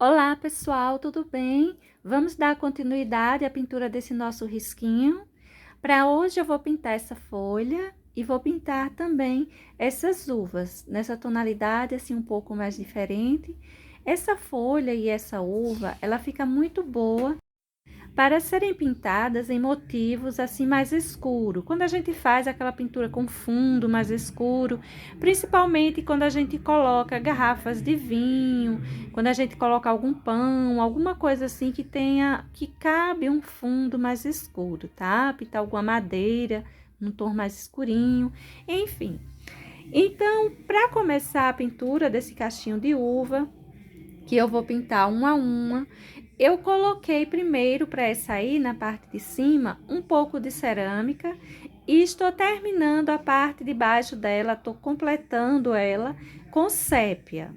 Olá, pessoal, tudo bem? Vamos dar continuidade à pintura desse nosso risquinho. Para hoje eu vou pintar essa folha e vou pintar também essas uvas, nessa tonalidade assim um pouco mais diferente. Essa folha e essa uva, ela fica muito boa para serem pintadas em motivos assim mais escuro. Quando a gente faz aquela pintura com fundo mais escuro, principalmente quando a gente coloca garrafas de vinho, quando a gente coloca algum pão, alguma coisa assim que cabe um fundo mais escuro, tá? Pintar alguma madeira, num tom mais escurinho, enfim. Então, para começar a pintura desse cachinho de uva, que eu vou pintar uma a uma, eu coloquei primeiro para essa aí, na parte de cima, um pouco de cerâmica e estou terminando a parte de baixo dela, estou completando ela com sépia.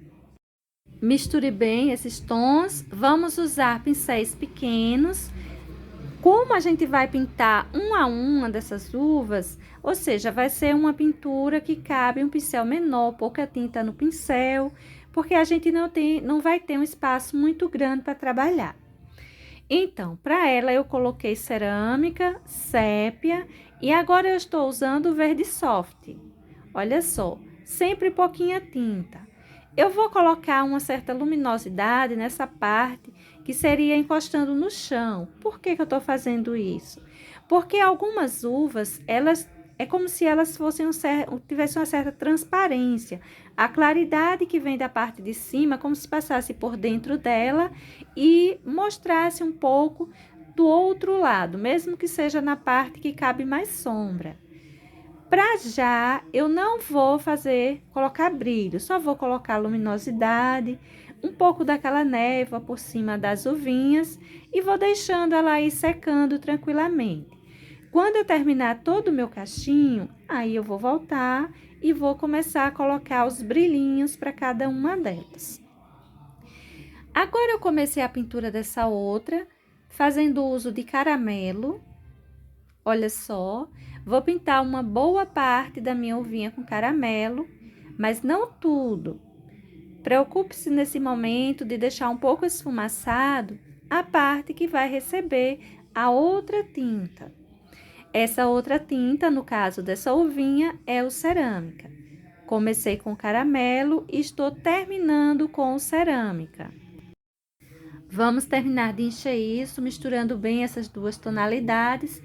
Misture bem esses tons, vamos usar pincéis pequenos. Como a gente vai pintar uma a uma dessas uvas, ou seja, vai ser uma pintura que cabe um pincel menor, pouca tinta no pincel, porque a gente não vai ter um espaço muito grande para trabalhar. Então, para ela eu coloquei cerâmica, sépia e agora eu estou usando o verde soft. Olha só, sempre pouquinha tinta. Eu vou colocar uma certa luminosidade nessa parte que seria encostando no chão. Por que eu estou fazendo isso? Porque algumas uvas, elas é como se elas tivessem uma certa transparência. A claridade que vem da parte de cima, como se passasse por dentro dela e mostrasse um pouco do outro lado, mesmo que seja na parte que cabe mais sombra. Para já, eu não vou colocar brilho, só vou colocar luminosidade, um pouco daquela névoa por cima das uvinhas e vou deixando ela ir secando tranquilamente. Quando eu terminar todo o meu cachinho, aí eu vou voltar e vou começar a colocar os brilhinhos para cada uma delas. Agora eu comecei a pintura dessa outra, fazendo uso de caramelo. Olha só, vou pintar uma boa parte da minha uvinha com caramelo, mas não tudo. Preocupe-se nesse momento de deixar um pouco esfumaçado a parte que vai receber a outra tinta. Essa outra tinta, no caso dessa uvinha, é o cerâmica. Comecei com caramelo e estou terminando com o cerâmica. Vamos terminar de encher isso, misturando bem essas duas tonalidades,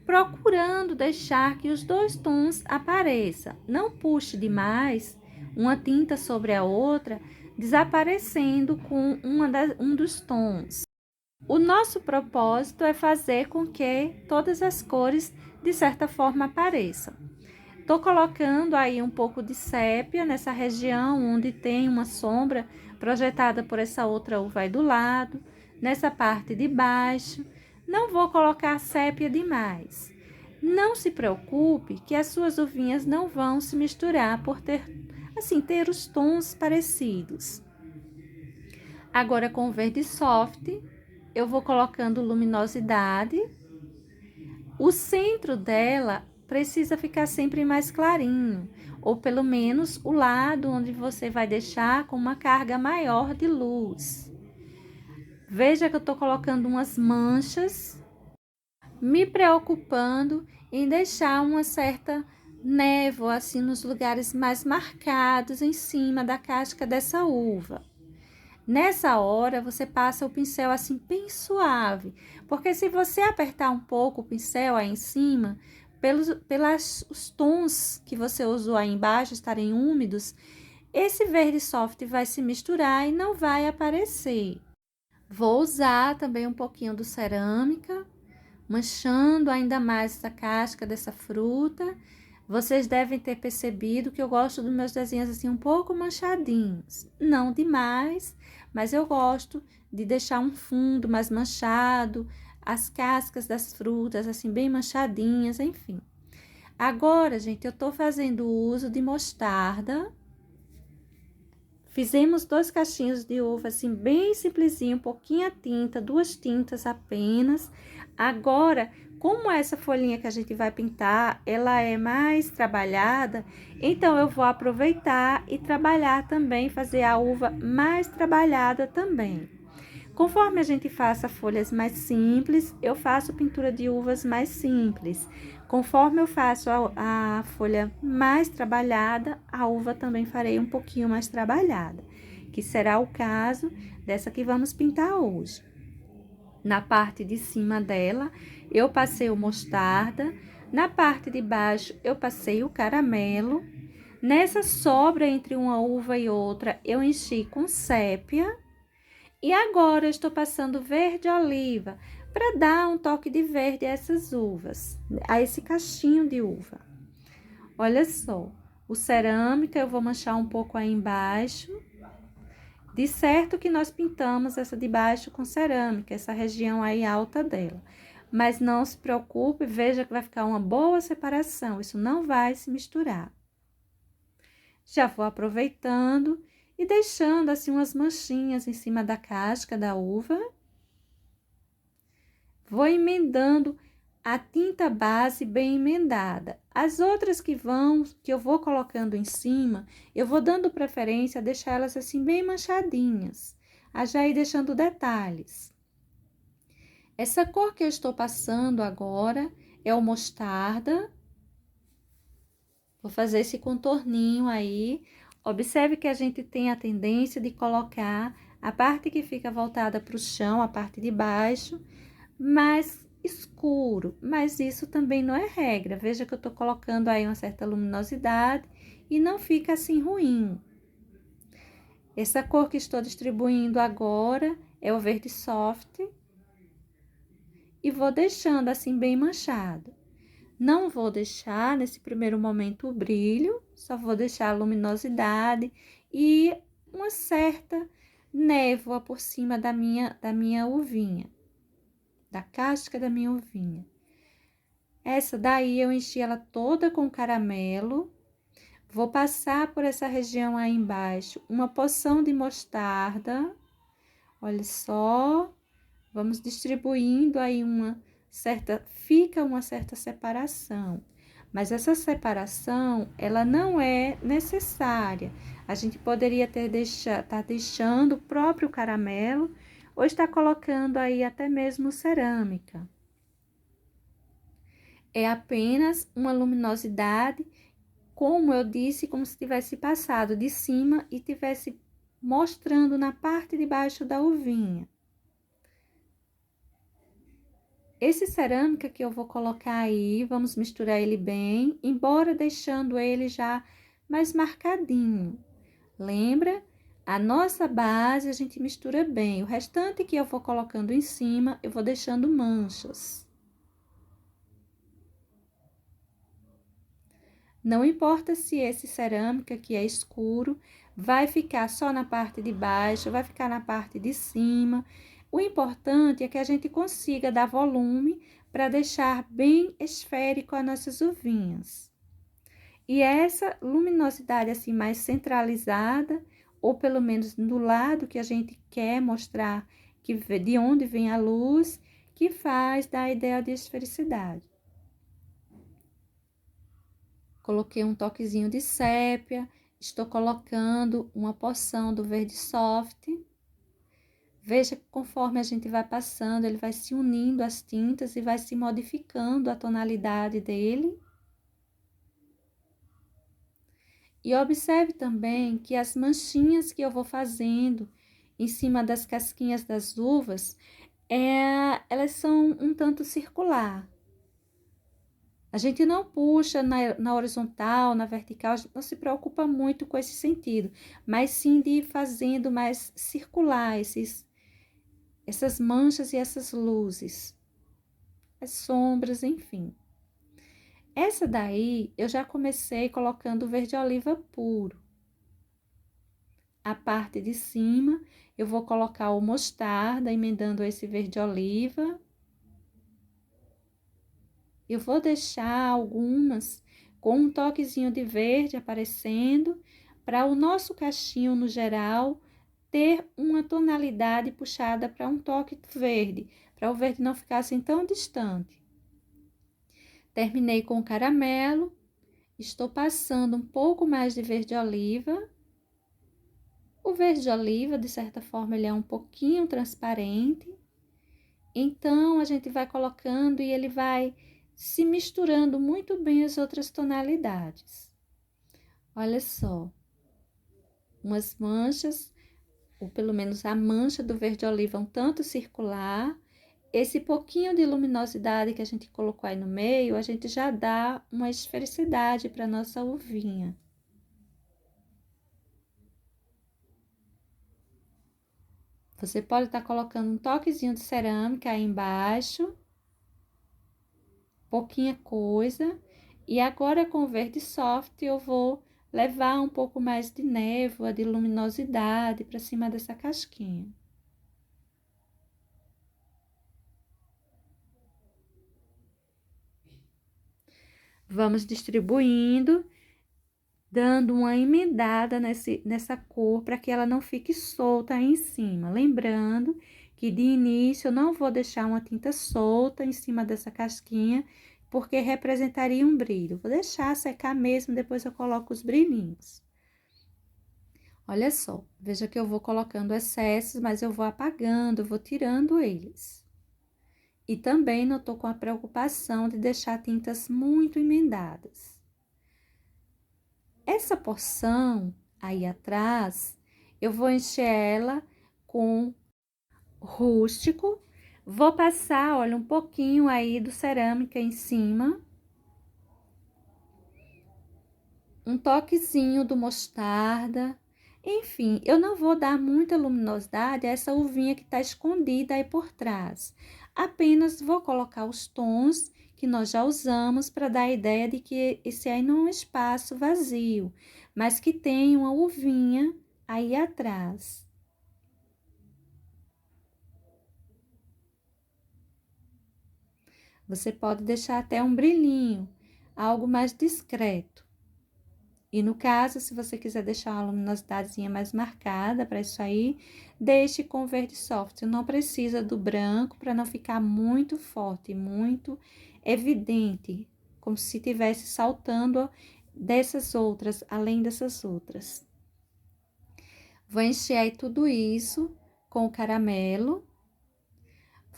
procurando deixar que os dois tons apareçam. Não puxe demais uma tinta sobre a outra, desaparecendo com um dos tons. O nosso propósito é fazer com que todas as cores, de certa forma, apareçam. Tô colocando aí um pouco de sépia nessa região onde tem uma sombra projetada por essa outra uva aí do lado, nessa parte de baixo. Não vou colocar sépia demais. Não se preocupe que as suas uvinhas não vão se misturar por ter os tons parecidos. Agora com o verde soft, eu vou colocando luminosidade. O centro dela precisa ficar sempre mais clarinho, ou pelo menos o lado onde você vai deixar com uma carga maior de luz. Veja que eu tô colocando umas manchas, me preocupando em deixar uma certa névoa assim nos lugares mais marcados em cima da casca dessa uva. Nessa hora, você passa o pincel assim bem suave, porque se você apertar um pouco o pincel aí em cima, os tons que você usou aí embaixo estarem úmidos, esse verde soft vai se misturar e não vai aparecer. Vou usar também um pouquinho do cerâmica, manchando ainda mais essa casca dessa fruta. Vocês devem ter percebido que eu gosto dos meus desenhos assim um pouco manchadinhos. Não demais, mas eu gosto de deixar um fundo mais manchado, as cascas das frutas assim bem manchadinhas, enfim. Agora, gente, eu tô fazendo uso de mostarda. Fizemos 2 cachinhos de uva assim bem simplesinho, pouquinha tinta, 2 tintas apenas. Agora, como essa folhinha que a gente vai pintar, ela é mais trabalhada, então eu vou aproveitar e trabalhar também, fazer a uva mais trabalhada também. Conforme a gente faça folhas mais simples, eu faço pintura de uvas mais simples. Conforme eu faço a folha mais trabalhada, a uva também farei um pouquinho mais trabalhada, que será o caso dessa que vamos pintar hoje. Na parte de cima dela, eu passei o mostarda, na parte de baixo, eu passei o caramelo. Nessa sobra entre uma uva e outra, eu enchi com sépia. E agora eu estou passando verde oliva para dar um toque de verde a essas uvas, a esse cachinho de uva. Olha só, o cerâmica eu vou manchar um pouco aí embaixo. De certo que nós pintamos essa de baixo com cerâmica, essa região aí alta dela. Mas não se preocupe, veja que vai ficar uma boa separação, isso não vai se misturar. Já vou aproveitando e deixando assim umas manchinhas em cima da casca da uva. Vou emendando a tinta base bem emendada. As outras que eu vou colocando em cima, eu vou dando preferência a deixar elas assim bem manchadinhas, a já ir deixando detalhes. Essa cor que eu estou passando agora é o mostarda. Vou fazer esse contorninho aí. Observe que a gente tem a tendência de colocar a parte que fica voltada para o chão, a parte de baixo, mais escuro, mas isso também não é regra. Veja que eu tô colocando aí uma certa luminosidade e não fica assim ruim. Essa cor que estou distribuindo agora é o verde soft e vou deixando assim bem manchado. Não vou deixar nesse primeiro momento o brilho, só vou deixar a luminosidade e uma certa névoa por cima da minha uvinha, da casca da minha uvinha. Essa daí eu enchi ela toda com caramelo. Vou passar por essa região aí embaixo uma porção de mostarda. Olha só, vamos distribuindo aí fica uma certa separação. Mas essa separação, ela não é necessária. A gente poderia tá deixando o próprio caramelo ou estar colocando aí até mesmo cerâmica. É apenas uma luminosidade, como eu disse, como se tivesse passado de cima e tivesse mostrando na parte de baixo da uvinha. Esse cerâmica que eu vou colocar aí, vamos misturar ele bem, embora deixando ele já mais marcadinho. Lembra? A nossa base a gente mistura bem. O restante que eu vou colocando em cima, eu vou deixando manchas. Não importa se esse cerâmica que é escuro vai ficar só na parte de baixo, vai ficar na parte de cima. O importante é que a gente consiga dar volume para deixar bem esférico as nossas uvinhas. E essa luminosidade assim mais centralizada, ou pelo menos do lado que a gente quer mostrar que de onde vem a luz, que faz dar a ideia de esfericidade. Coloquei um toquezinho de sépia, estou colocando uma porção do verde soft. Veja que conforme a gente vai passando, ele vai se unindo às tintas e vai se modificando a tonalidade dele. E observe também que as manchinhas que eu vou fazendo em cima das casquinhas das uvas, elas são um tanto circular. A gente não puxa na horizontal, na vertical, a gente não se preocupa muito com esse sentido, mas sim de ir fazendo mais circular essas manchas e essas luzes, as sombras, enfim. Essa daí eu já comecei colocando verde oliva puro. A parte de cima eu vou colocar o mostarda, emendando esse verde oliva. Eu vou deixar algumas com um toquezinho de verde aparecendo, para o nosso cachinho no geral ter uma tonalidade puxada para um toque verde, para o verde não ficar assim tão distante. Terminei com o caramelo, estou passando um pouco mais de verde oliva. O verde oliva, de certa forma, ele é um pouquinho transparente. Então, a gente vai colocando e ele vai se misturando muito bem as outras tonalidades. Olha só, umas manchas, ou pelo menos a mancha do verde oliva um tanto circular. Esse pouquinho de luminosidade que a gente colocou aí no meio, a gente já dá uma esfericidade para nossa uvinha. Você pode estar colocando um toquezinho de cerâmica aí embaixo, pouquinha coisa. E agora com o verde soft eu vou levar um pouco mais de névoa, de luminosidade para cima dessa casquinha. Vamos distribuindo, dando uma emendada nessa cor para que ela não fique solta aí em cima. Lembrando que de início eu não vou deixar uma tinta solta em cima dessa casquinha, porque representaria um brilho. Vou deixar secar mesmo, depois eu coloco os brilhinhos. Olha só, veja que eu vou colocando excessos, mas eu vou apagando, eu vou tirando eles. E também não tô com a preocupação de deixar tintas muito emendadas. Essa porção aí atrás, eu vou encher ela com rústico. Vou passar, olha, um pouquinho aí do cerâmica em cima. Um toquezinho do mostarda. Enfim, eu não vou dar muita luminosidade a essa uvinha que tá escondida aí por trás. Apenas vou colocar os tons que nós já usamos para dar a ideia de que esse aí não é um espaço vazio, mas que tem uma uvinha aí atrás. Você pode deixar até um brilhinho, algo mais discreto. E no caso, se você quiser deixar uma luminosidadezinha mais marcada para isso aí, deixe com verde soft. Não precisa do branco para não ficar muito forte, muito evidente, como se estivesse saltando dessas outras, além dessas outras. Vou encher aí tudo isso com o caramelo.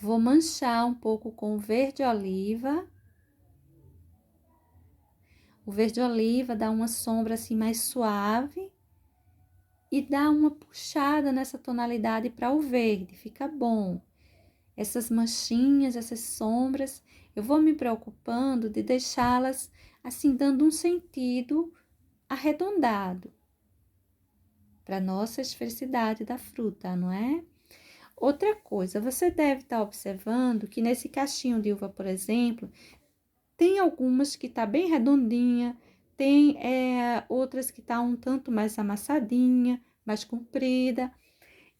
Vou manchar um pouco com o verde oliva. O verde oliva dá uma sombra assim mais suave e dá uma puxada nessa tonalidade para o verde, fica bom. Essas manchinhas, essas sombras, eu vou me preocupando de deixá-las assim dando um sentido arredondado para nossa esfericidade da fruta, não é? Outra coisa, você deve estar observando que nesse cachinho de uva, por exemplo, tem algumas que tá bem redondinha, tem outras que tá um tanto mais amassadinha, mais comprida.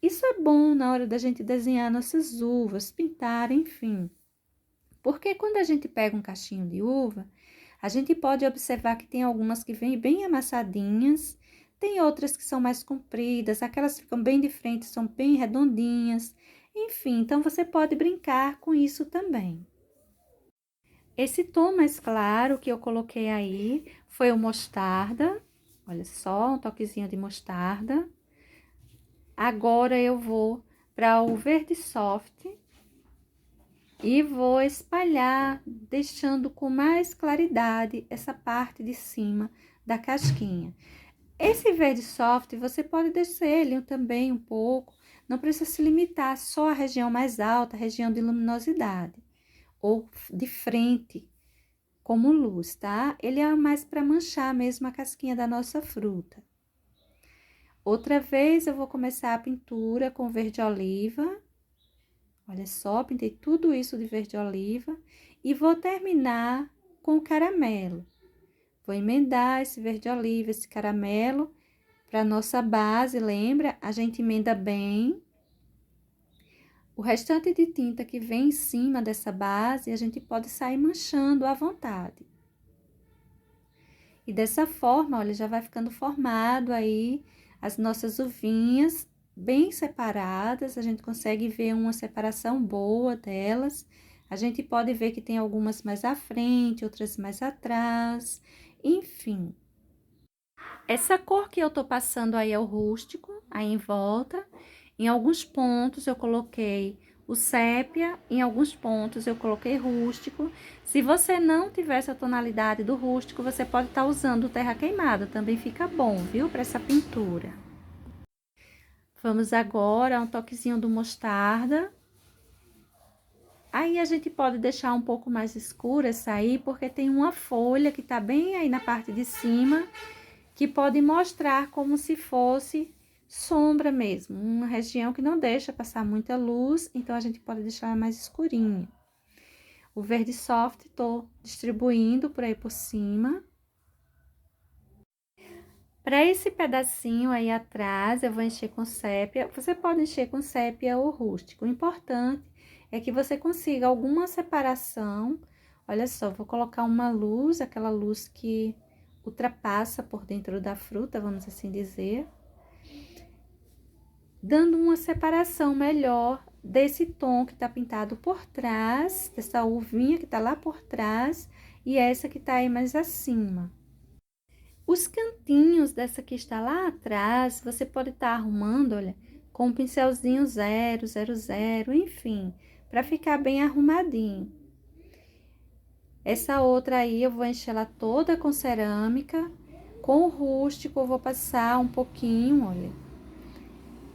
Isso é bom na hora da gente desenhar nossas uvas, pintar, enfim. Porque quando a gente pega um cachinho de uva, a gente pode observar que tem algumas que vêm bem amassadinhas, tem outras que são mais compridas, aquelas que ficam bem de frente, são bem redondinhas. Enfim, então você pode brincar com isso também. Esse tom mais claro que eu coloquei aí foi o mostarda. Olha só, um toquezinho de mostarda. Agora eu vou para o verde soft e vou espalhar, deixando com mais claridade essa parte de cima da casquinha. Esse verde soft, você pode descer ele também um pouco, não precisa se limitar só à região mais alta, a região de luminosidade, ou de frente, como luz, tá? Ele é mais para manchar mesmo a casquinha da nossa fruta. Outra vez eu vou começar a pintura com verde oliva. Olha só, pintei tudo isso de verde oliva e vou terminar com o caramelo. Vou emendar esse verde oliva, esse caramelo para nossa base, lembra? A gente emenda bem. O restante de tinta que vem em cima dessa base, a gente pode sair manchando à vontade. E dessa forma, olha, já vai ficando formado aí as nossas uvinhas bem separadas. A gente consegue ver uma separação boa delas. A gente pode ver que tem algumas mais à frente, outras mais atrás, enfim. Essa cor que eu tô passando aí é o rústico. aí em volta. Em alguns pontos eu coloquei o sépia, em alguns pontos eu coloquei rústico. Se você não tiver essa tonalidade do rústico, você pode estar usando o terra queimada, também fica bom, viu, para essa pintura. Vamos agora a um toquezinho do mostarda. Aí a gente pode deixar um pouco mais escura essa aí, porque tem uma folha que tá bem aí na parte de cima, que pode mostrar como se fosse sombra mesmo, uma região que não deixa passar muita luz, então a gente pode deixar mais escurinha. O verde soft tô distribuindo por aí por cima. Para esse pedacinho aí atrás, eu vou encher com sépia. Você pode encher com sépia ou rústico. O importante é que você consiga alguma separação. Olha só, vou colocar uma luz, aquela luz que ultrapassa por dentro da fruta, vamos assim dizer, dando uma separação melhor desse tom que tá pintado por trás, dessa uvinha que tá lá por trás, e essa que tá aí mais acima. Os cantinhos dessa que está lá atrás, você pode estar arrumando, olha, com um pincelzinho 000, enfim, para ficar bem arrumadinho. Essa outra aí eu vou encher ela toda com cerâmica, com o rústico eu vou passar um pouquinho, olha,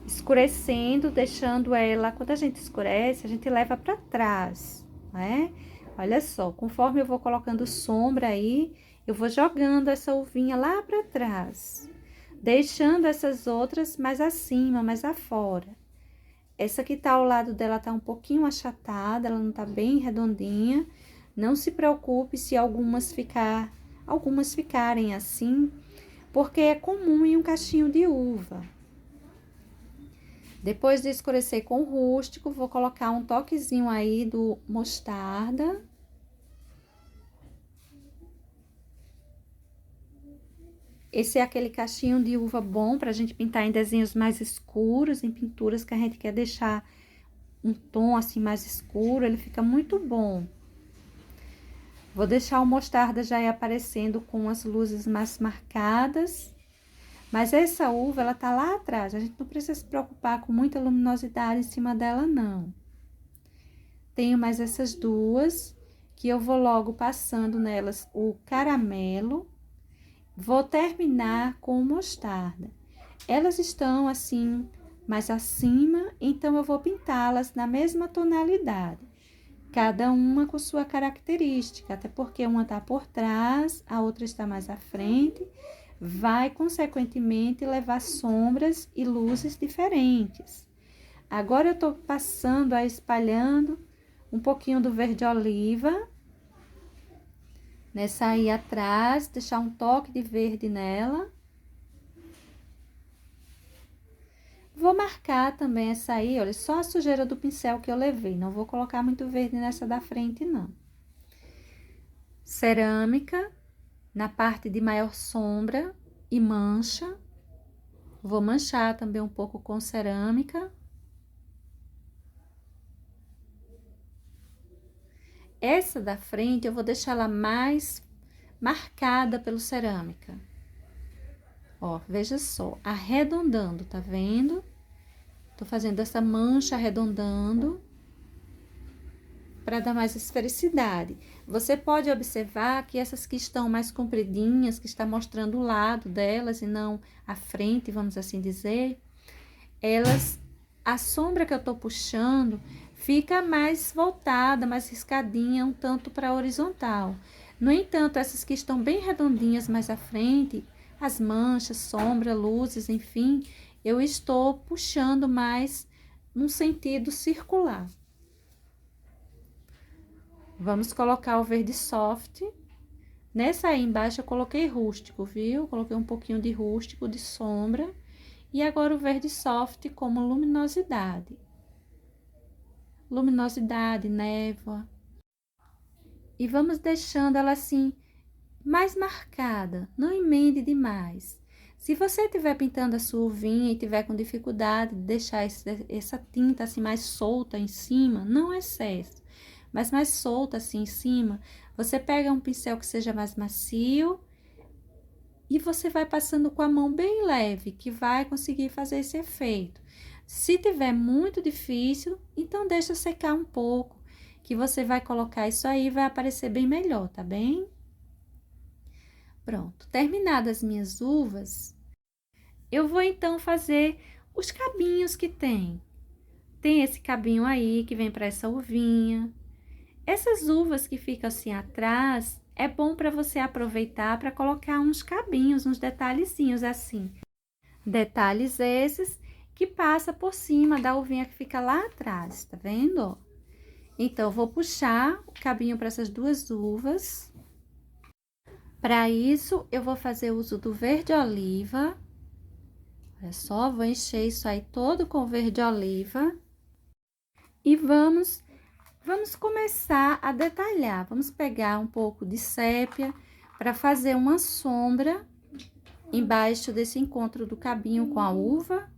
escurecendo, deixando ela, quando a gente escurece, a gente leva para trás, né? Olha só, conforme eu vou colocando sombra aí, eu vou jogando essa uvinha lá para trás, deixando essas outras mais acima, mais afora. Essa que tá ao lado dela tá um pouquinho achatada, ela não tá bem redondinha. Não se preocupe se algumas ficarem assim, porque é comum em um cachinho de uva. Depois de escurecer com o rústico, vou colocar um toquezinho aí do mostarda. Esse é aquele cachinho de uva bom pra gente pintar em desenhos mais escuros, em pinturas que a gente quer deixar um tom assim mais escuro, ele fica muito bom. Vou deixar o mostarda já aí aparecendo com as luzes mais marcadas. Mas essa uva, ela tá lá atrás, a gente não precisa se preocupar com muita luminosidade em cima dela, não. Tenho mais essas duas, que eu vou logo passando nelas o caramelo. Vou terminar com o mostarda. Elas estão assim, mais acima, então eu vou pintá-las na mesma tonalidade. Cada uma com sua característica, até porque uma tá por trás, a outra está mais à frente, vai, consequentemente, levar sombras e luzes diferentes. Agora, eu tô passando, espalhando um pouquinho do verde oliva, nessa aí atrás, deixar um toque de verde nela. Vou marcar também essa aí, olha, só a sujeira do pincel que eu levei, não vou colocar muito verde nessa da frente, não. Cerâmica, na parte de maior sombra e mancha. Vou manchar também um pouco com cerâmica. Essa da frente eu vou deixar ela mais marcada pelo cerâmica. Ó, veja só, arredondando, tá vendo? Tô fazendo essa mancha arredondando para dar mais esfericidade. Você pode observar que essas que estão mais compridinhas, que está mostrando o lado delas e não a frente, vamos assim dizer, elas, a sombra que eu tô puxando fica mais voltada, mais riscadinha, um tanto para a horizontal. No entanto, essas que estão bem redondinhas mais à frente, as manchas, sombra, luzes, enfim, eu estou puxando mais num sentido circular. Vamos colocar o verde soft. Nessa aí embaixo eu coloquei rústico, viu? Coloquei um pouquinho de rústico, de sombra. E agora o verde soft como luminosidade. Luminosidade, névoa. E vamos deixando ela assim, mais marcada, não emende demais. Se você estiver pintando a sua uvinha e tiver com dificuldade de deixar essa tinta assim mais solta em cima, não excesso, mas mais solta assim em cima, você pega um pincel que seja mais macio e você vai passando com a mão bem leve, que vai conseguir fazer esse efeito. Se tiver muito difícil, então deixa secar um pouco, que você vai colocar isso aí e vai aparecer bem melhor, tá bem? Pronto, terminadas as minhas uvas, eu vou então fazer os cabinhos que tem. Tem esse cabinho aí que vem para essa uvinha. Essas uvas que ficam assim atrás, é bom para você aproveitar para colocar uns cabinhos, uns detalhezinhos assim. Detalhes esses que passa por cima da uvinha que fica lá atrás, tá vendo? Então, eu vou puxar o cabinho para essas duas uvas. Para isso, eu vou fazer uso do verde oliva. Olha só, vou encher isso aí todo com verde oliva. E vamos começar a detalhar. Vamos pegar um pouco de sépia para fazer uma sombra embaixo desse encontro do cabinho com a uva.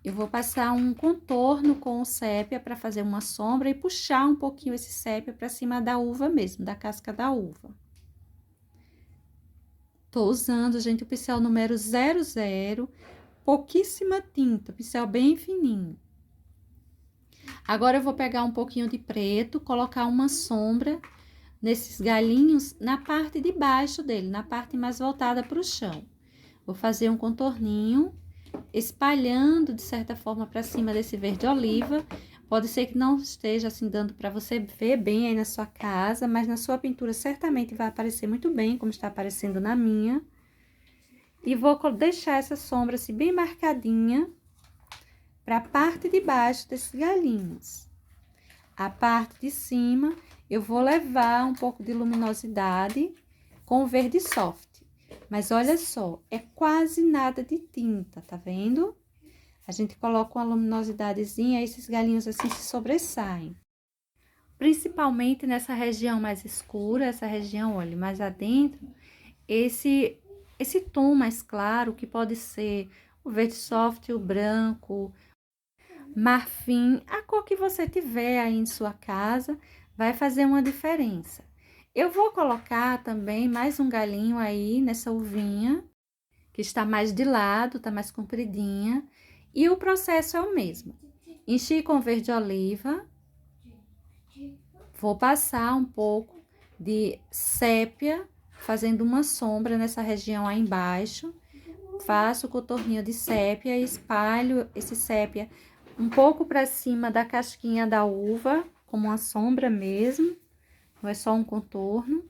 Eu vou passar um contorno com o sépia para fazer uma sombra e puxar um pouquinho esse sépia para cima da uva mesmo, da casca da uva. Tô usando, gente, o pincel número 00, pouquíssima tinta, pincel bem fininho. Agora, eu vou pegar um pouquinho de preto, colocar uma sombra nesses galinhos na parte de baixo dele, na parte mais voltada para o chão. Vou fazer um contorninho, espalhando de certa forma para cima desse verde oliva. Pode ser que não esteja assim dando para você ver bem aí na sua casa, mas na sua pintura certamente vai aparecer muito bem, como está aparecendo na minha. E vou deixar essa sombra assim bem marcadinha para a parte de baixo desses galinhos. A parte de cima, eu vou levar um pouco de luminosidade com o verde soft. Mas olha só, é quase nada de tinta, tá vendo? A gente coloca uma luminosidadezinha e esses galinhos assim se sobressaem. Principalmente nessa região mais escura, essa região, olha, mais adentro, esse tom mais claro, que pode ser o verde soft, o branco, marfim, a cor que você tiver aí em sua casa, vai fazer uma diferença. Eu vou colocar também mais um galinho aí nessa uvinha, que está mais de lado, tá mais compridinha. E o processo é o mesmo. Enchi com verde oliva. Vou passar um pouco de sépia, fazendo uma sombra nessa região aí embaixo. Faço o contorninho de sépia e espalho esse sépia um pouco para cima da casquinha da uva, como uma sombra mesmo. Não é só um contorno.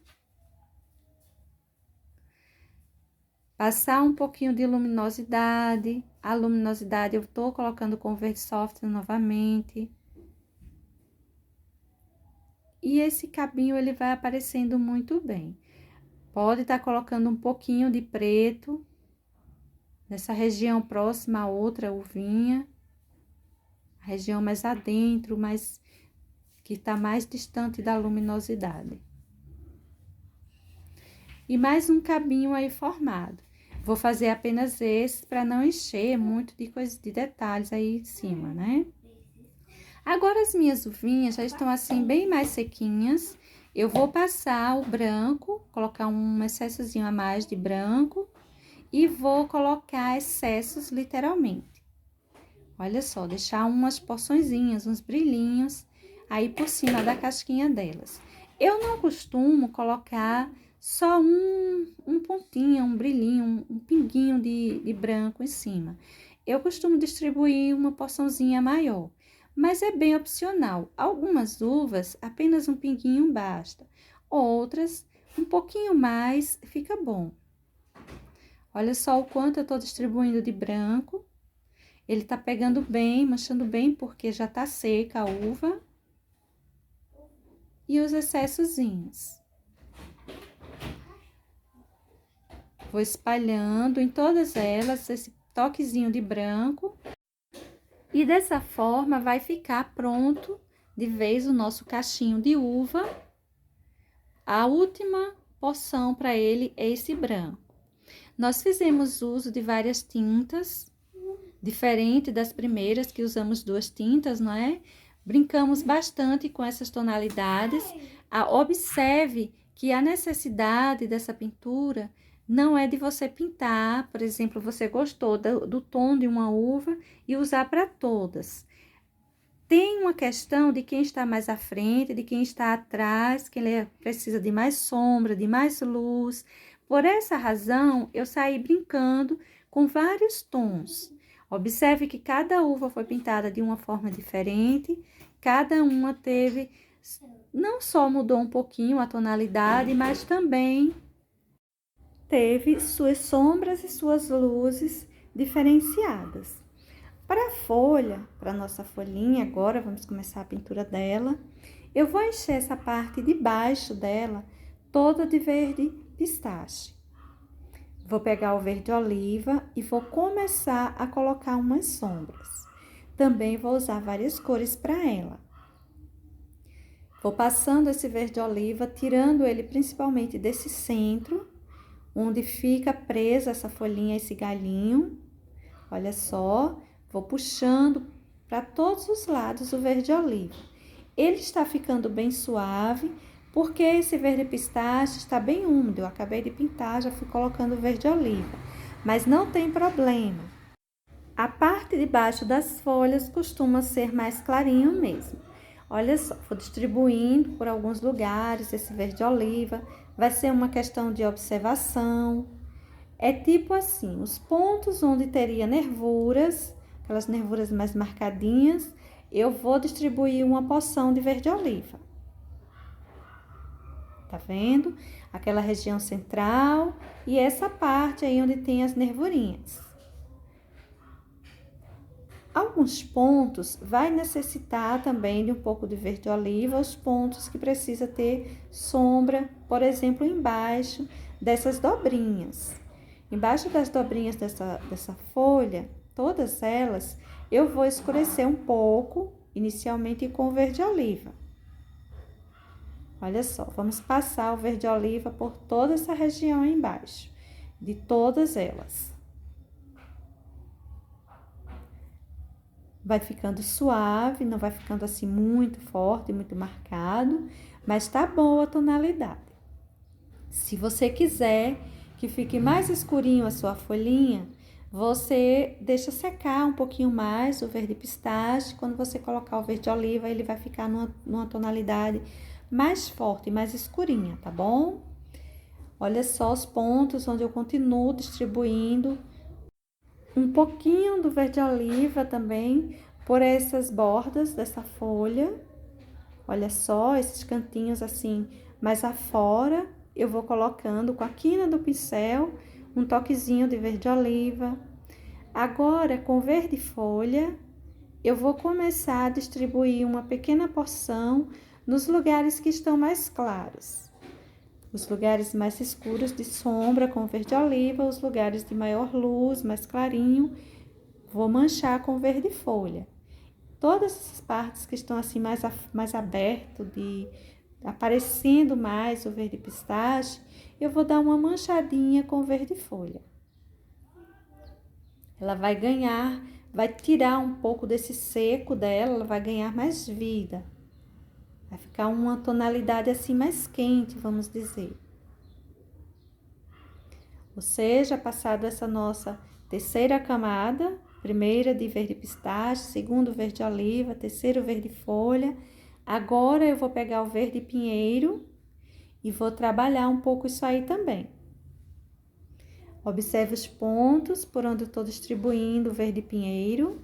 Passar um pouquinho de luminosidade. A luminosidade eu tô colocando com verde soft novamente. E esse cabinho, ele vai aparecendo muito bem. Pode estar colocando um pouquinho de preto nessa região próxima a outra uvinha. A região mais adentro, mais que está mais distante da luminosidade. E mais um cabinho aí formado. Vou fazer apenas esse para não encher muito de coisas, de detalhes aí em cima, né? Agora, as minhas uvinhas já estão assim bem mais sequinhas. Eu vou passar o branco, colocar um excessozinho a mais de branco e vou colocar excessos literalmente. Olha só, deixar umas porçõezinhas, uns brilhinhos aí por cima da casquinha delas. Eu não costumo colocar só um pontinho, um brilhinho, um pinguinho de branco em cima. Eu costumo distribuir uma porçãozinha maior, mas é bem opcional. Algumas uvas, apenas um pinguinho basta. Outras, um pouquinho mais, fica bom. Olha só o quanto eu tô distribuindo de branco. Ele tá pegando bem, manchando bem, porque já tá seca a uva. E os excessozinhos. Vou espalhando em todas elas esse toquezinho de branco. E dessa forma, vai ficar pronto de vez o nosso cachinho de uva. A última porção para ele é esse branco. Nós fizemos uso de várias tintas, diferente das primeiras, que usamos 2 tintas, não é? Brincamos bastante com essas tonalidades. Observe que a necessidade dessa pintura não é de você pintar, por exemplo, você gostou do tom de uma uva e usar para todas. Tem uma questão de quem está mais à frente, de quem está atrás, que ele precisa de mais sombra, de mais luz. Por essa razão, eu saí brincando com vários tons. Observe que cada uva foi pintada de uma forma diferente, cada uma teve, não só mudou um pouquinho a tonalidade, mas também teve suas sombras e suas luzes diferenciadas. Para a folha, para a nossa folhinha, agora vamos começar a pintura dela. Eu vou encher essa parte de baixo dela toda de verde pistache. Vou pegar o verde oliva e vou começar a colocar umas sombras. Também vou usar várias cores para ela. Vou passando esse verde oliva, tirando ele principalmente desse centro, onde fica presa essa folhinha, esse galhinho. Olha só. Vou puxando para todos os lados o verde oliva. Ele está ficando bem suave, porque esse verde pistache está bem úmido. Eu acabei de pintar, já fui colocando o verde oliva. Mas não tem problema. A parte de baixo das folhas costuma ser mais clarinho mesmo. Olha só, vou distribuindo por alguns lugares esse verde oliva. Vai ser uma questão de observação. É tipo assim, os pontos onde teria nervuras, aquelas nervuras mais marcadinhas, eu vou distribuir uma porção de verde oliva. Tá vendo? Aquela região central e essa parte aí onde tem as nervurinhas. Alguns pontos vai necessitar também de um pouco de verde oliva, os pontos que precisa ter sombra, por exemplo, embaixo dessas dobrinhas. Embaixo das dobrinhas dessa folha, todas elas, eu vou escurecer um pouco, inicialmente com verde oliva. Olha só, vamos passar o verde oliva por toda essa região aí embaixo, de todas elas. Vai ficando suave, não vai ficando assim muito forte, muito marcado, mas tá boa a tonalidade. Se você quiser que fique mais escurinho a sua folhinha, você deixa secar um pouquinho mais o verde pistache. Quando você colocar o verde oliva, ele vai ficar numa tonalidade mais forte, mais escurinha, tá bom? Olha só os pontos onde eu continuo distribuindo um pouquinho do verde oliva também por essas bordas dessa folha. Olha só esses cantinhos assim mais afora, eu vou colocando com a quina do pincel um toquezinho de verde oliva. Agora, com verde folha, eu vou começar a distribuir uma pequena porção nos lugares que estão mais claros. Os lugares mais escuros de sombra com verde oliva, os lugares de maior luz, mais clarinho, vou manchar com verde folha. Todas essas partes que estão assim mais aberto, aparecendo mais o verde pistache, eu vou dar uma manchadinha com verde folha. Ela vai ganhar, vai tirar um pouco desse seco dela, ela vai ganhar mais vida. Vai ficar uma tonalidade assim mais quente, vamos dizer. Ou seja, passado essa nossa terceira camada, primeira de verde pistache, segundo verde oliva, terceiro verde folha. Agora eu vou pegar o verde pinheiro e vou trabalhar um pouco isso aí também. Observe os pontos por onde eu estou distribuindo o verde pinheiro.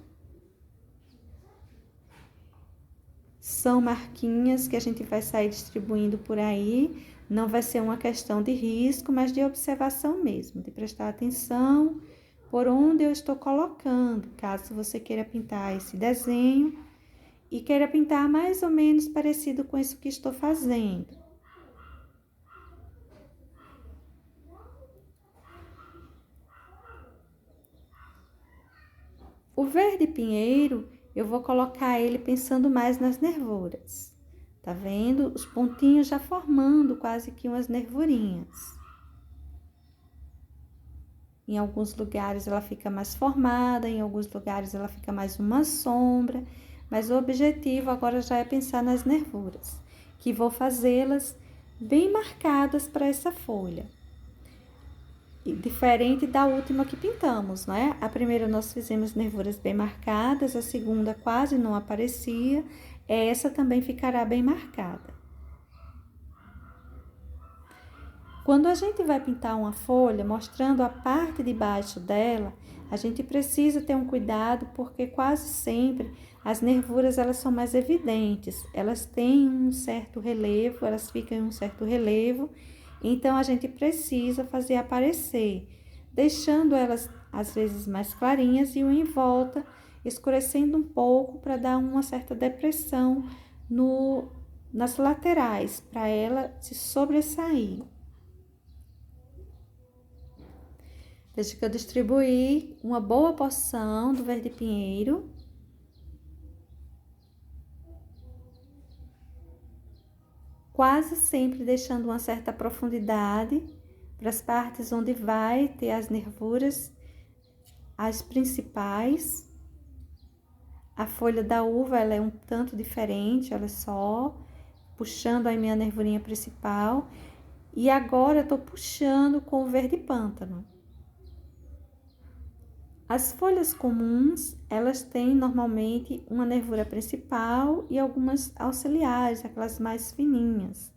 São marquinhas que a gente vai sair distribuindo por aí. Não vai ser uma questão de risco, mas de observação mesmo, de prestar atenção por onde eu estou colocando, caso você queira pintar esse desenho e queira pintar mais ou menos parecido com isso que estou fazendo. O verde pinheiro, eu vou colocar ele pensando mais nas nervuras. Tá vendo? Os pontinhos já formando quase que umas nervurinhas. Em alguns lugares ela fica mais formada, em alguns lugares ela fica mais uma sombra, mas o objetivo agora já é pensar nas nervuras, que vou fazê-las bem marcadas para essa folha. E diferente da última que pintamos, né? A primeira nós fizemos nervuras bem marcadas, a segunda quase não aparecia, essa também ficará bem marcada. Quando a gente vai pintar uma folha, mostrando a parte de baixo dela, a gente precisa ter um cuidado, porque quase sempre as nervuras elas são mais evidentes, elas têm um certo relevo, elas ficam em um certo relevo, então a gente precisa fazer aparecer, deixando elas às vezes mais clarinhas e em volta, escurecendo um pouco para dar uma certa depressão nas laterais, para ela se sobressair. Desde que eu distribuí uma boa porção do verde pinheiro. Quase sempre deixando uma certa profundidade para as partes onde vai ter as nervuras, as principais. A folha da uva, ela é um tanto diferente, ela é só puxando a minha nervurinha principal. E agora eu tô puxando com o verde pântano. As folhas comuns, elas têm normalmente uma nervura principal e algumas auxiliares, aquelas mais fininhas.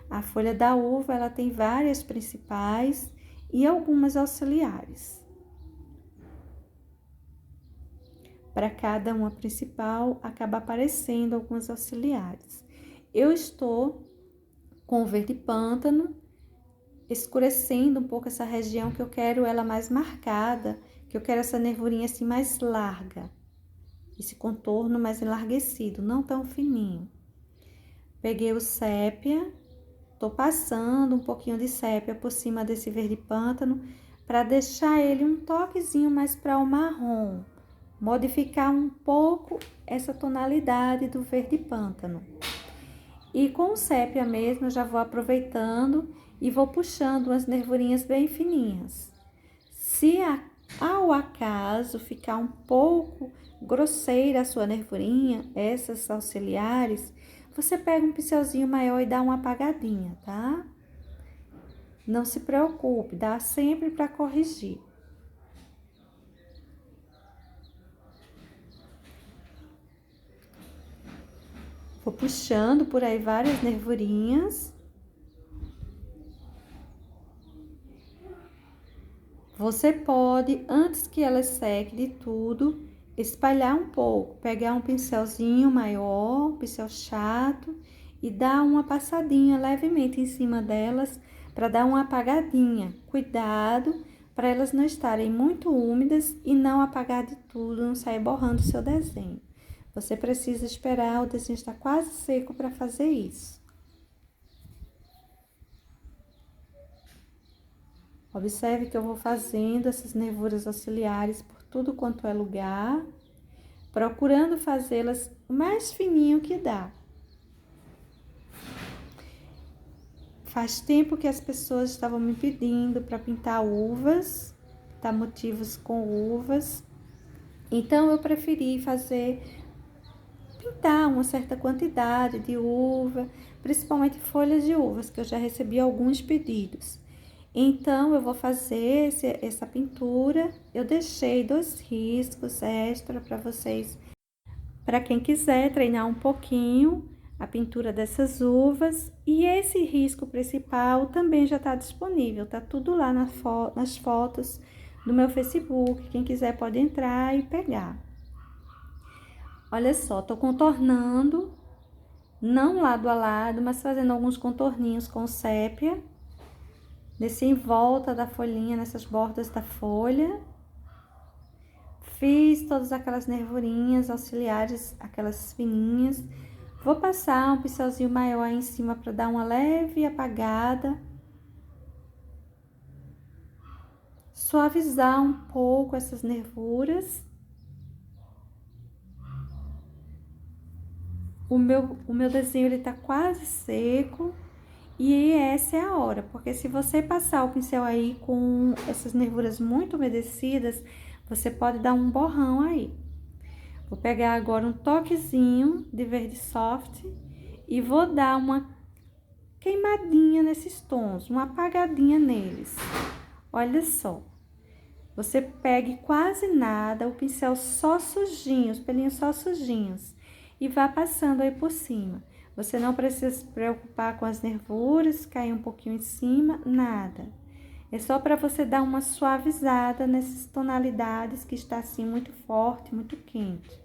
A folha da uva, ela tem várias principais e algumas auxiliares. Para cada uma principal, acaba aparecendo algumas auxiliares. Eu estou com o verde pântano, escurecendo um pouco essa região que eu quero ela mais marcada, que eu quero essa nervurinha assim mais larga, esse contorno mais enlarguecido, não tão fininho. Peguei o sépia, tô passando um pouquinho de sépia por cima desse verde pântano, para deixar ele um toquezinho mais para o marrom, modificar um pouco essa tonalidade do verde pântano. E com o sépia mesmo, eu já vou aproveitando e vou puxando umas nervurinhas bem fininhas. Se ao acaso ficar um pouco grosseira a sua nervurinha, essas auxiliares, você pega um pincelzinho maior e dá uma apagadinha, tá? Não se preocupe, dá sempre para corrigir. Vou puxando por aí várias nervurinhas. Você pode, antes que ela seque de tudo, espalhar um pouco, pegar um pincelzinho maior, um pincel chato, e dar uma passadinha levemente em cima delas, para dar uma apagadinha. Cuidado para elas não estarem muito úmidas e não apagar de tudo, não sair borrando o seu desenho. Você precisa esperar o desenho estar quase seco para fazer isso. Observe que eu vou fazendo essas nervuras auxiliares por tudo quanto é lugar, procurando fazê-las o mais fininho que dá. Faz tempo que as pessoas estavam me pedindo para pintar uvas, pintar motivos com uvas. Então, eu preferi pintar uma certa quantidade de uva, principalmente folhas de uvas, que eu já recebi alguns pedidos. Então, eu vou fazer essa pintura. Eu deixei 2 riscos extra para vocês, para quem quiser treinar um pouquinho a pintura dessas uvas. E esse risco principal também já está disponível, tá tudo lá nas fotos do meu Facebook. Quem quiser pode entrar e pegar. Olha só, tô contornando, não lado a lado, mas fazendo alguns contorninhos com sépia, nesse em volta da folhinha, nessas bordas da folha. Fiz todas aquelas nervurinhas auxiliares, aquelas fininhas. Vou passar um pincelzinho maior aí em cima para dar uma leve apagada. Suavizar um pouco essas nervuras. O meu desenho ele tá quase seco. E essa é a hora, porque se você passar o pincel aí com essas nervuras muito umedecidas, você pode dar um borrão aí. Vou pegar agora um toquezinho de verde soft e vou dar uma queimadinha nesses tons, uma apagadinha neles. Olha só. Você pegue quase nada, o pincel só sujinho, os pelinhos só sujinhos. E vá passando aí por cima. Você não precisa se preocupar com as nervuras, cair um pouquinho em cima, nada. É só para você dar uma suavizada nessas tonalidades que está assim muito forte, muito quente.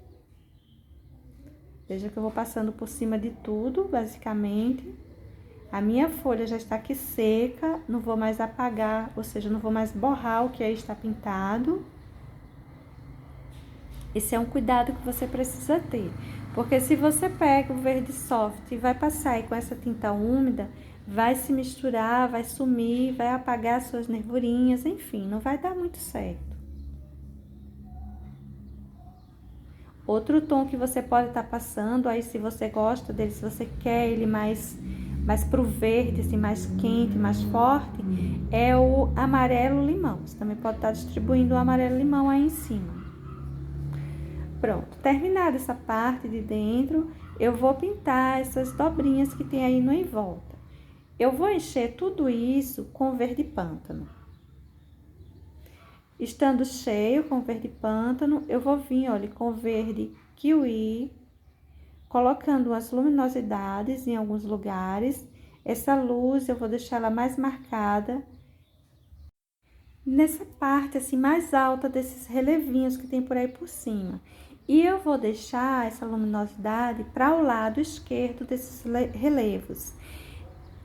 Veja que eu vou passando por cima de tudo, basicamente. A minha folha já está aqui seca, não vou mais apagar, ou seja, não vou mais borrar o que aí está pintado. Esse é um cuidado que você precisa ter, porque se você pega o verde soft e vai passar aí com essa tinta úmida, vai se misturar, vai sumir, vai apagar suas nervurinhas, enfim, não vai dar muito certo. Outro tom que você pode estar passando, aí se você gosta dele, se você quer ele mais pro verde, assim, mais quente, mais forte, é o amarelo limão. Você também pode estar distribuindo o amarelo limão aí em cima. Pronto, terminada essa parte de dentro, eu vou pintar essas dobrinhas que tem aí no em volta. Eu vou encher tudo isso com verde pântano. Estando cheio com verde pântano, eu vou vir, olha, com verde kiwi, colocando umas luminosidades em alguns lugares. Essa luz eu vou deixar ela mais marcada nessa parte assim mais alta desses relevinhos que tem por aí por cima. E eu vou deixar essa luminosidade para o lado esquerdo desses relevos.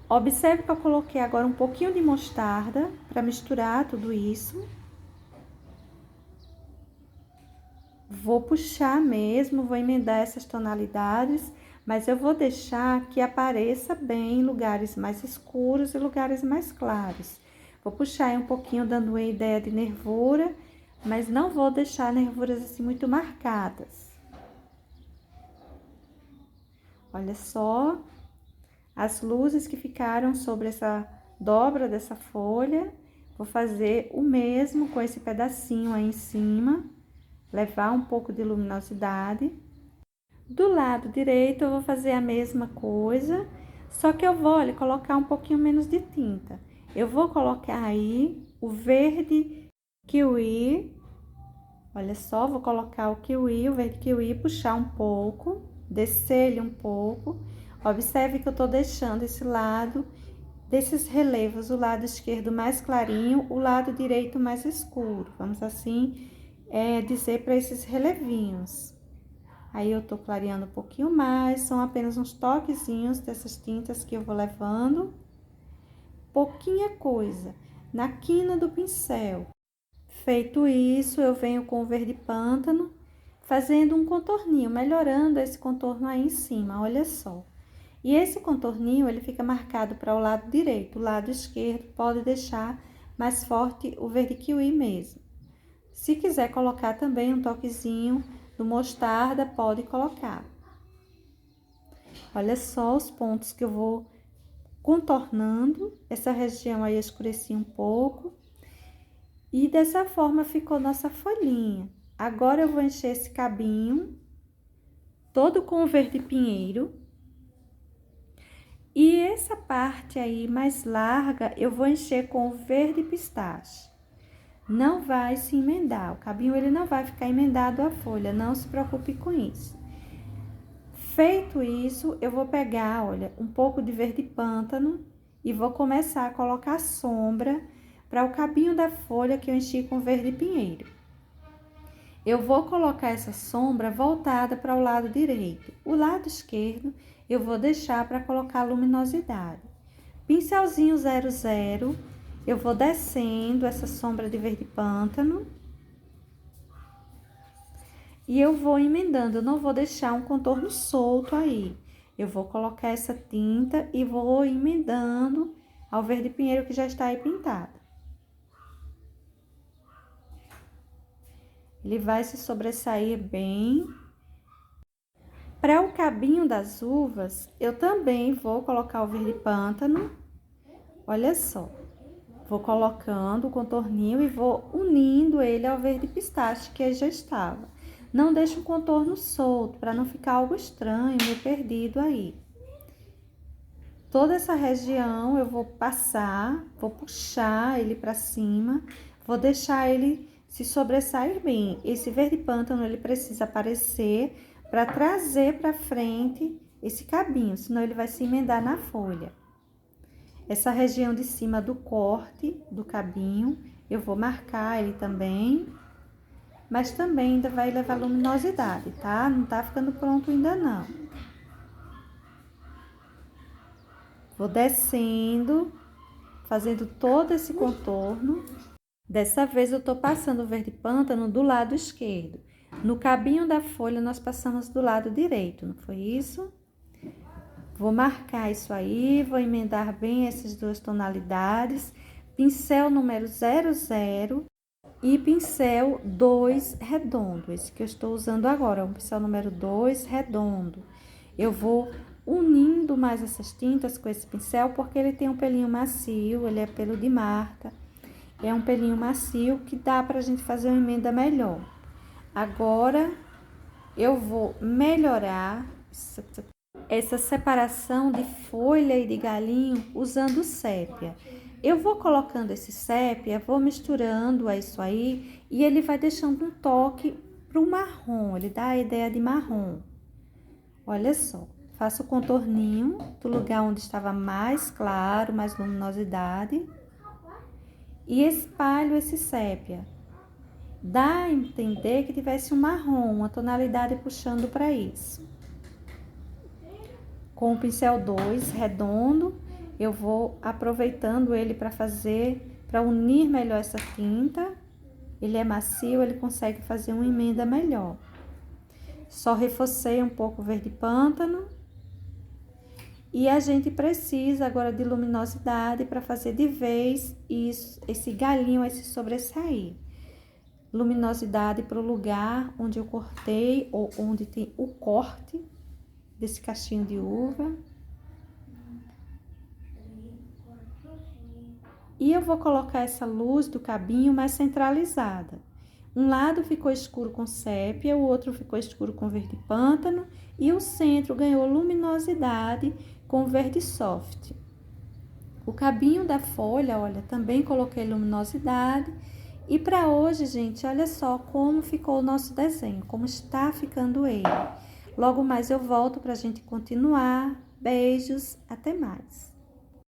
Observe que eu coloquei agora um pouquinho de mostarda para misturar tudo isso. Vou puxar mesmo, vou emendar essas tonalidades, mas eu vou deixar que apareça bem em lugares mais escuros e lugares mais claros. Vou puxar aí um pouquinho, dando uma ideia de nervura, mas não vou deixar nervuras assim muito marcadas. Olha só as luzes que ficaram sobre essa dobra dessa folha. Vou fazer o mesmo com esse pedacinho aí em cima. Levar um pouco de luminosidade. Do lado direito eu vou fazer a mesma coisa, só que eu vou, olha, colocar um pouquinho menos de tinta. Eu vou colocar aí o verde kiwi, olha só, vou colocar o kiwi, o verde kiwi, puxar um pouco, descer ele um pouco. Observe que eu tô deixando esse lado desses relevos, o lado esquerdo mais clarinho, o lado direito mais escuro, vamos assim dizer para esses relevinhos. Aí eu tô clareando um pouquinho mais, são apenas uns toquezinhos dessas tintas que eu vou levando. Pouquinha coisa na quina do pincel. Feito isso, eu venho com o verde pântano, fazendo um contorninho, melhorando esse contorno aí em cima, olha só. E esse contorninho, ele fica marcado para o lado direito, o lado esquerdo pode deixar mais forte o verde kiwi mesmo. Se quiser colocar também um toquezinho do mostarda, pode colocar. Olha só os pontos que eu vou contornando. Essa região aí escureci um pouco. E dessa forma ficou nossa folhinha. Agora eu vou encher esse cabinho todo com o verde pinheiro. E essa parte aí mais larga eu vou encher com o verde pistache. Não vai se emendar, o cabinho ele não vai ficar emendado à folha, não se preocupe com isso. Feito isso, eu vou pegar, olha, um pouco de verde pântano e vou começar a colocar sombra para o cabinho da folha que eu enchi com verde pinheiro. Eu vou colocar essa sombra voltada para o lado direito. O lado esquerdo eu vou deixar para colocar luminosidade. Pincelzinho 00, eu vou descendo essa sombra de verde pântano. E eu vou emendando, eu não vou deixar um contorno solto aí. Eu vou colocar essa tinta e vou emendando ao verde pinheiro que já está aí pintado. Ele vai se sobressair bem. Para o cabinho das uvas, eu também vou colocar o verde pântano. Olha só. Vou colocando o contorninho e vou unindo ele ao verde pistache que já estava. Não deixe o contorno solto, para não ficar algo estranho, meio perdido aí. Toda essa região eu vou passar, vou puxar ele para cima, vou deixar ele se sobressair bem. Esse verde pântano, ele precisa aparecer para trazer para frente esse cabinho, senão ele vai se emendar na folha. Essa região de cima do corte do cabinho, eu vou marcar ele também, mas também ainda vai levar luminosidade, tá? Não tá ficando pronto ainda não. Vou descendo, fazendo todo esse contorno. Dessa vez eu tô passando o verde pântano do lado esquerdo. No cabinho da folha nós passamos do lado direito, não foi isso? Vou marcar isso aí, vou emendar bem essas duas tonalidades. Pincel número 00 e pincel 2 redondo. Esse que eu estou usando agora é um pincel número 2 redondo. Eu vou unindo mais essas tintas com esse pincel, porque ele tem um pelinho macio, ele é pelo de Marta. É um pelinho macio que dá pra gente fazer uma emenda melhor. Agora, eu vou melhorar essa separação de folha e de galinho usando sépia. Eu vou colocando esse sépia, vou misturando isso aí e ele vai deixando um toque pro marrom, ele dá a ideia de marrom. Olha só, faço o contorninho do lugar onde estava mais claro, mais luminosidade e espalho esse sépia. Dá a entender que tivesse um marrom, uma tonalidade puxando para isso. Com o pincel 2 redondo, eu vou aproveitando ele para unir melhor essa tinta. Ele é macio, ele consegue fazer uma emenda melhor. Só reforcei um pouco o verde pântano. E a gente precisa agora de luminosidade para fazer de vez isso, esse galinho vai se sobressair. Luminosidade para o lugar onde eu cortei ou onde tem o corte desse cachinho de uva. E eu vou colocar essa luz do cabinho mais centralizada. Um lado ficou escuro com sépia, o outro ficou escuro com verde pântano e o centro ganhou luminosidade com verde soft. O cabinho da folha, olha, também coloquei luminosidade. E para hoje, gente, olha só como ficou o nosso desenho, como está ficando ele. Logo mais eu volto para a gente continuar. Beijos, até mais!